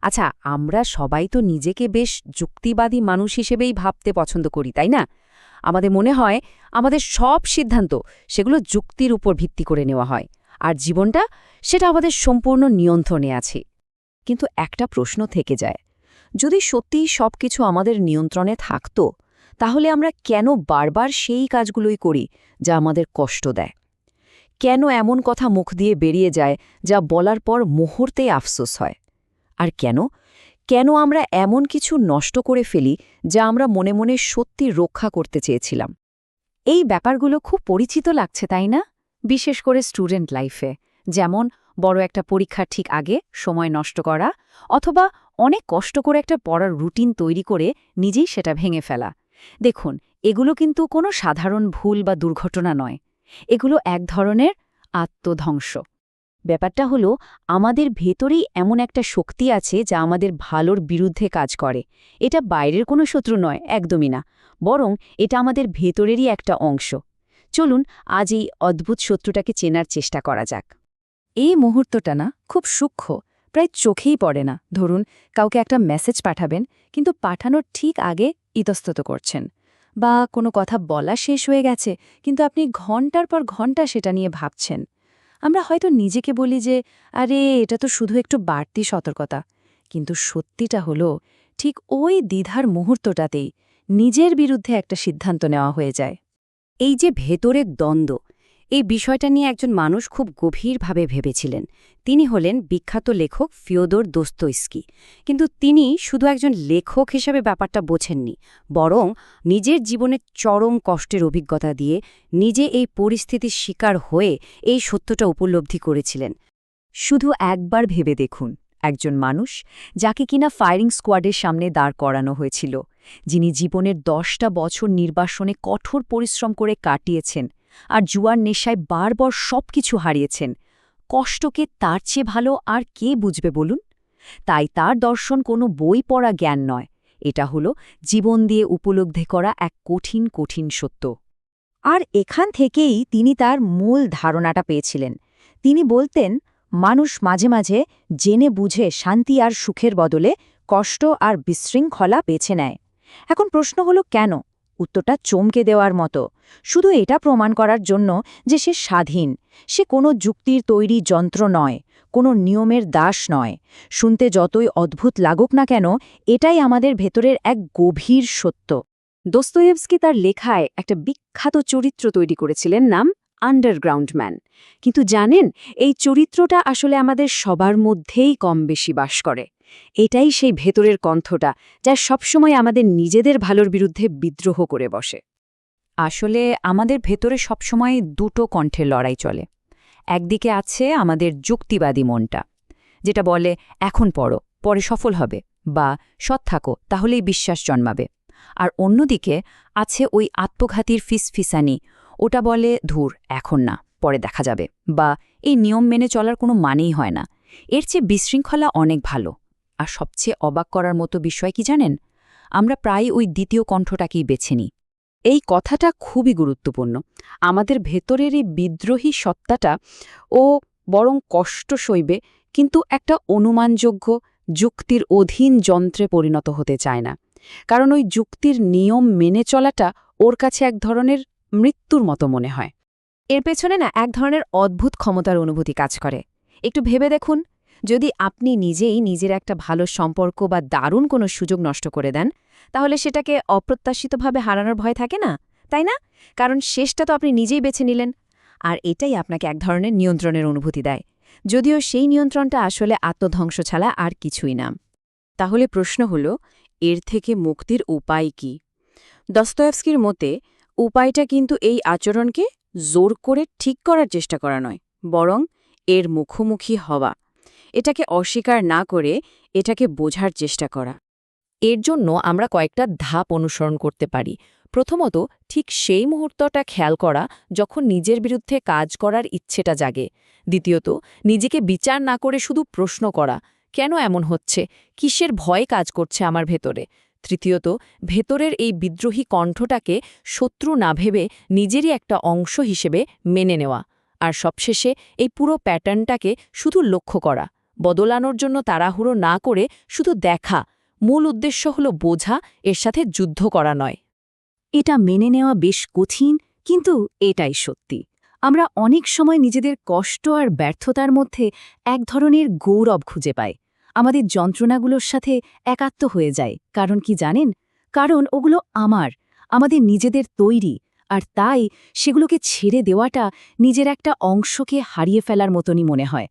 আচ্ছা, আমরা সবাই তো নিজেকে বেশ যুক্তিবাদী মানুষ হিসেবেই ভাবতে পছন্দ করি, তাই না? আমাদের মনে হয় আমাদের সব সিদ্ধান্ত সেগুলো যুক্তির উপর ভিত্তি করে নেওয়া হয়, আর জীবনটা সেটা আমাদের সম্পূর্ণ নিয়ন্ত্রণে আছে। কিন্তু একটা প্রশ্ন থেকে যায়, যদি সত্যিই সবকিছু আমাদের নিয়ন্ত্রণে থাকতো, তাহলে আমরা কেন বারবার সেই কাজগুলোই করি যা আমাদের কষ্ট দেয়? কেন এমন কথা মুখ দিয়ে বেরিয়ে যায় যা বলার পর মুহূর্তেই আফসোস হয়? আর কেন কেন আমরা এমন কিছু নষ্ট করে ফেলি যা আমরা মনে মনে সত্যি রক্ষা করতে চেয়েছিলাম? এই ব্যাপারগুলো খুব পরিচিত লাগছে, তাই না? বিশেষ করে স্টুডেন্ট লাইফে, যেমন বড় একটা পরীক্ষার ঠিক আগে সময় নষ্ট করা, অথবা অনেক কষ্ট করে একটা পড়ার রুটিন তৈরি করে নিজেই সেটা ভেঙে ফেলা। দেখুন, এগুলো কিন্তু কোনো সাধারণ ভুল বা দুর্ঘটনা নয়। এগুলো এক ধরনের আত্মধ্বংস। ব্যাপারটা হলো, আমাদের ভেতরেই এমন একটা শক্তি আছে যা আমাদের ভালোর বিরুদ্ধে কাজ করে। এটা বাইরের কোনো শত্রু নয়, একদমই না, বরং এটা আমাদের ভেতরেরই একটা অংশ। চলুন আজ এই অদ্ভুত শত্রুটাকে চেনার চেষ্টা করা যাক। এই মুহূর্তটা না খুব সূক্ষ্ম, প্রায় চোখেই পড়ে না। ধরুন, কাউকে একটা মেসেজ পাঠাবেন, কিন্তু পাঠানোর ঠিক আগে ইতস্তত করছেন, বা কোনো কথা বলা শেষ হয়ে গেছে কিন্তু আপনি ঘন্টার পর ঘন্টা সেটা নিয়ে ভাবছেন। আমরা হয়তো নিজেকে বলি যে আরে এটা তো শুধু একটু বাড়তি সতর্কতা, কিন্তু সত্যিটা হলো ঠিক ওই দ্বিধার মুহূর্তটাতেই নিজের বিরুদ্ধে একটা সিদ্ধান্ত নেওয়া হয়ে যায়। এই যে ভেতরের দ্বন্দ্ব, এই বিষয়টা নিয়ে একজন মানুষ খুব গভীরভাবে ভেবেছিলেন। তিনি হলেন বিখ্যাত লেখক ফিওদর দোস্তোয়স্কি। কিন্তু তিনি শুধু একজন লেখক হিসেবে ব্যাপারটা বোঝেননি, বরং নিজের জীবনের চরম কষ্টের অভিজ্ঞতা দিয়ে নিজে এই পরিস্থিতির শিকার হয়ে এই সত্যটা উপলব্ধি করেছিলেন। শুধু একবার ভেবে দেখুন, একজন মানুষ যাকে কিনা ফায়ারিং স্কোয়াডের সামনে দাঁড় করানো হয়েছিল, যিনি জীবনের 10টা বছর নির্বাসনে কঠোর পরিশ্রম করে কাটিয়েছেন আর জুয়ার নেশায় বারবার সবকিছু হারিয়েছেন, কষ্টকে তার চেয়ে ভালো আর কে বুঝবে বলুন? তাই তার দর্শন কোনো বই পড়া জ্ঞান নয়, এটা হলো জীবন দিয়ে উপলব্ধি করা এক কঠিন কঠিন সত্য। আর এখান থেকেই তিনি তার মূল ধারণাটা পেয়েছিলেন। তিনি বলতেন, মানুষ মাঝে মাঝে জেনে বুঝে শান্তি আর সুখের বদলে কষ্ট আর বিশৃঙ্খলা বেছে নেয়। এখন প্রশ্ন হলো কেন? উত্তরটা চমকে দেওয়ার মতো। শুধু এটা প্রমাণ করার জন্য যে সে স্বাধীন, সে কোনো যুক্তির তৈরি যন্ত্র নয়, কোনো নিয়মের দাস নয়। শুনতে যতই অদ্ভুত লাগুক না কেন, এটাই আমাদের ভেতরের এক গভীর সত্য। দোস্তোয়েভস্কি তার লেখায় একটা বিখ্যাত চরিত্র তৈরি করেছিলেন, নাম আন্ডারগ্রাউন্ড ম্যান। কিন্তু জানেন, এই চরিত্রটা আসলে আমাদের সবার মধ্যেই কম বেশি বাস করে। এটাই সেই ভেতরের কণ্ঠটা যা সবসময় আমাদের নিজেদের ভালোর বিরুদ্ধে বিদ্রোহ করে বসে। আসলে আমাদের ভেতরে সবসময় দুটো কণ্ঠের লড়াই চলে। একদিকে আছে আমাদের যুক্তিবাদী মনটা, যেটা বলে এখন পড়ো, পরে সফল হবে, বা সৎ থাকো, তাহলেই বিশ্বাস জন্মাবে। আর অন্যদিকে আছে ওই আত্মঘাতীর ফিসফিসানি, ওটা বলে ধুর, এখন না, পরে দেখা যাবে, বা এই নিয়ম মেনে চলার কোনো মানেই হয় না, এর চেয়ে বিশৃঙ্খলা অনেক ভালো। আর সবচেয়ে অবাক করার মতো বিষয় কি জানেন? আমরা প্রায় ওই দ্বিতীয় কণ্ঠটাকেই বেছে নিই। এই কথাটা খুবই গুরুত্বপূর্ণ। আমাদের ভেতরের এই বিদ্রোহী সত্তাটা ও বরং কষ্ট সইবে, কিন্তু একটা অনুমানযোগ্য যুক্তির অধীন যন্ত্রে পরিণত হতে চায় না। কারণ ওই যুক্তির নিয়ম মেনে চলাটা ওর কাছে এক ধরনের মৃত্যুর মতো মনে হয়। এর পেছনে না এক ধরনের অদ্ভুত ক্ষমতার অনুভূতি কাজ করে। একটু ভেবে দেখুন, যদি আপনি নিজেই নিজের একটা ভালো সম্পর্ক বা দারুণ কোনো সুযোগ নষ্ট করে দেন, তাহলে সেটাকে অপ্রত্যাশিতভাবে হারানোর ভয় থাকে না, তাই না? কারণ শেষটা তো আপনি নিজেই বেছে নিলেন। আর এটাই আপনাকে এক ধরনের নিয়ন্ত্রণের অনুভূতি দেয়, যদিও সেই নিয়ন্ত্রণটা আসলে আত্মধ্বংস ছাড়া আর কিছুই না। তাহলে প্রশ্ন হল, এর থেকে মুক্তির উপায় কি? দস্তয়েভস্কির মতে উপায়টা কিন্তু এই আচরণকে জোর করে ঠিক করার চেষ্টা করা নয়, বরং এর মুখোমুখি হওয়া, এটাকে অস্বীকার না করে এটাকে বোঝার চেষ্টা করা। এর জন্য আমরা কয়েকটা ধাপ অনুসরণ করতে পারি। প্রথমত, ঠিক সেই মুহূর্তটা খেয়াল করা যখন নিজের বিরুদ্ধে কাজ করার ইচ্ছেটা জাগে। দ্বিতীয়ত, নিজেকে বিচার না করে শুধু প্রশ্ন করা, কেন এমন হচ্ছে, কিসের ভয় কাজ করছে আমার ভেতরে। তৃতীয়ত, ভেতরের এই বিদ্রোহী কণ্ঠটাকে শত্রু না ভেবে নিজেরই একটা অংশ হিসেবে মেনে নেওয়া। আর সবশেষে এই পুরো প্যাটার্নটাকে শুধু লক্ষ্য করা, বদলানোর জন্য তাড়াহুড়ো না করে শুধু দেখা, মূল উদ্দেশ্য হলো বোঝা, এর সাথে যুদ্ধ করা নয়। এটা মেনে নেওয়া বেশ কঠিন, কিন্তু এটাই সত্যি। আমরা অনেক সময় নিজেদের কষ্ট আর ব্যর্থতার মধ্যে এক ধরনের গৌরব খুঁজে পাই। আমাদের যন্ত্রণাগুলোর সাথে একাত্ম হয়ে যায়। কারণ কি জানেন? কারণ ওগুলো আমাদের নিজেদের তৈরি, আর তাই সেগুলোকে ছেড়ে দেওয়াটা নিজের একটা অংশকে হারিয়ে ফেলার মতনই মনে হয়।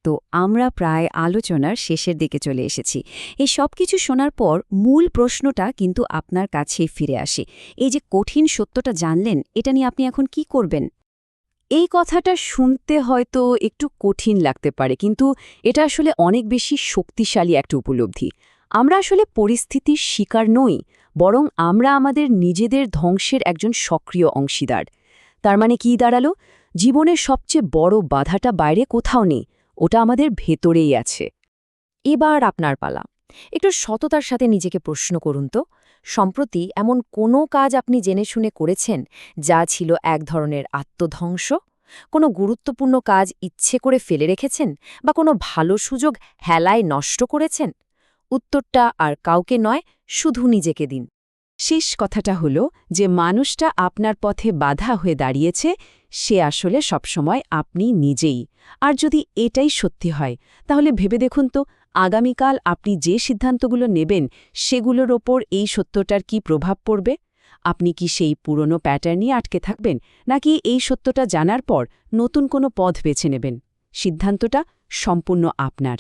তো আমরা প্রায় আলোচনার শেষের দিকে চলে এসেছি। এই সব কিছু শোনার পর মূল প্রশ্নটা কিন্তু আপনার কাছেই ফিরে আসে। এই যে কঠিন সত্যটা জানলেন, এটা নিয়ে আপনি এখন কি করবেন? এই কথাটা শুনতে হয়তো একটু কঠিন লাগতে পারে, কিন্তু এটা আসলে অনেক বেশি শক্তিশালী একটা উপলব্ধি। আমরা আসলে পরিস্থিতির শিকার নই, বরং আমরা আমাদের নিজেদের ধ্বংসের একজন সক্রিয় অংশীদার। তার মানে কি দাঁড়ালো? জীবনের সবচেয়ে বড় বাধাটা বাইরে কোথাও নেই, ওটা আমাদের ভেতরেই আছে। এবার আপনার পালা। একটু সততার সাথে নিজেকে প্রশ্ন করুন তো, সম্প্রতি এমন কোনো কাজ আপনি জেনে শুনে করেছেন যা ছিল এক ধরনের আত্মধ্বংস? কোনো গুরুত্বপূর্ণ কাজ ইচ্ছে করে ফেলে রেখেছেন, বা কোনো ভালো সুযোগ হেলায় নষ্ট করেছেন? উত্তরটা আর কাউকে নয়, শুধু নিজেকে দিন। শেষ কথাটা হলো যে মানুষটা আপনার পথে বাধা হয়ে দাঁড়িয়েছে, সে আসলে সবসময় আপনি নিজেই। আর যদি এটাই সত্যি হয়, তাহলে ভেবে দেখুন তো, আগামীকাল আপনি যে সিদ্ধান্তগুলো নেবেন সেগুলোর ওপর এই সত্যটার কি প্রভাব পড়বে। আপনি কি সেই পুরনো প্যাটার্নই আটকে থাকবেন, নাকি এই সত্যটা জানার পর নতুন কোনো পথ বেছে নেবেন? সিদ্ধান্তটা সম্পূর্ণ আপনার।